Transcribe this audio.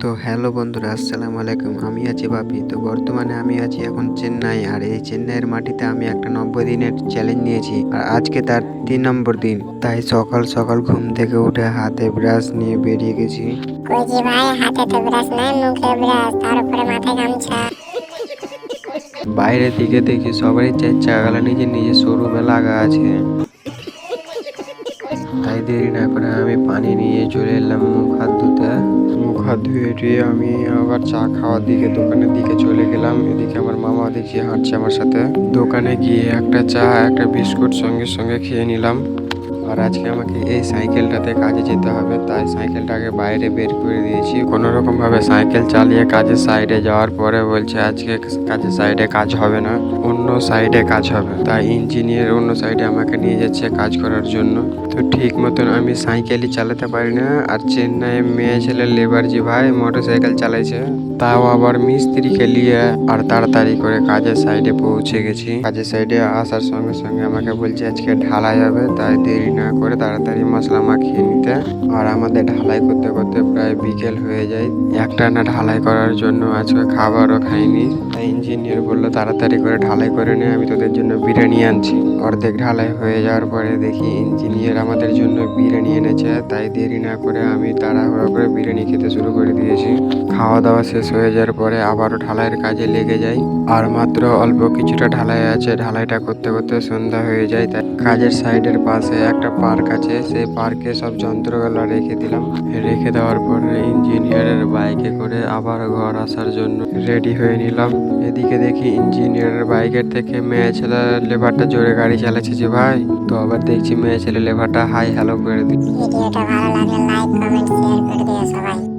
তো হ্যালো বন্ধুরা, আসসালামু আলাইকুম। আমি আছি বাপি। তো বর্তমানে আমি আছি এখন চেন্নাই, আর এই চেন্নাইয়ের মাটিতে আমি একটা 90 দিনের চ্যালেঞ্জ নিয়েছি, আর আজকে তার 3 নম্বর দিন। তাই সকাল সকাল ঘুম থেকে উঠে হাতে ব্রাশ নিয়ে বেরিয়ে গেছি। কই যে ভাই, হাতে তো ব্রাশ নাই, মুখে ব্রাশ, তার উপরে মাথায় গামছা। বাইরের দিকে দেখি সবারই 4 চাকালা নিজের নিজের শোরুমে লাগা আছে। তাই দেরি না করে আমি পানি নিয়ে চলে এলাম মুখ হাত ধুতে। মুখ হাত ধুয়ে টুয়ে আমি আবার চা খাওয়ার দিকে দোকানের দিকে চলে গেলাম। এদিকে আমার মামা দেখি হাঁটছে আমার সাথে। দোকানে গিয়ে একটা চা একটা বিস্কুট সঙ্গে সঙ্গে খেয়ে নিলাম। আর আজকে আমাকে এই সাইকেলটাতে কাজে যেতে হবে, তাই সাইকেলটাকে বাইরে বের করে দিয়েছি। কোনো রকম ভাবে সাইকেল চালিয়ে কাজের সাইডে যাওয়ার পরে বলছে আজকে কাজের সাইডে কাজ হবে না, অন্য সাইডে কাজ হবে। তাই ইঞ্জিনিয়ার অন্য সাইডে আমাকে নিয়ে যাচ্ছে কাজ করার জন্য। তো ঠিক মতন আমি সাইকেলই চালাতে পারি না, আর চেন্নাইয়ে মেয়ে ছেলে লেবার যে ভাই মোটর সাইকেল চালাইছে, তাও আবার মিস্ত্রিকে নিয়ে, আর তাড়াতাড়ি করে কাজের সাইডে পৌঁছে গেছি। কাজের সাইডে আসার সঙ্গে সঙ্গে আমাকে বলছে আজকে ঢালাই হবে, তাই দেরি না করে তাড়াতাড়ি মশলা মাখিয়ে নিতে। আর আমাদের ঢালাই করতে করতে প্রায় বিকেল হয়ে যায়। একটা না ঢালাই করার জন্য আজকে খাবারও খাইনি। তাই ইঞ্জিনিয়ার বললো তাড়াতাড়ি করে ঢালাই করে নে, আমি তোদের জন্য বিরিয়ানি আনছি। অর্ধেক ঢালাই হয়ে যাওয়ার পরে দেখি ইঞ্জিনিয়ার আমাদের জন্য বিরিয়ানি এনেছে। তাই দেরি না করে আমি তাড়াহুড়ো করে বিরিয়ানি খেতে শুরু করে দিয়েছি। খাওয়া দাওয়া শেষ হয়ে যাওয়ার পরে আবারও ঢালাইয়ের কাজে লেগে যাই। আর মাত্র অল্প কিছুটা ঢালাই আছে, ঢালাইটা করতে করতে সন্ধ্যা হয়ে যায়। তাই কাজের সাইডের পাশে একটা পার্ক আছে, সেই পার্কে সব যন্ত্রগুলো রেখে দিলাম। রেখে দেওয়ার পরে ইঞ্জিনিয়ারের বাইকে করে আবার ঘর আসার জন্য রেডি হয়ে নিলাম। এদিকে দেখি ইঞ্জিনিয়ারের বাইকের থেকে মেয়ে ছেলে লেবারটা জোরে গাড়ি চালাচ্ছে যে ভাই। তো আবার দেখছি মেয়ে ছেলে লেবারটা হাই হ্যালো করে দিল। ভিডিওটা ভালো লাগলে লাইক, কমেন্ট, শেয়ার করে দিও সবাই।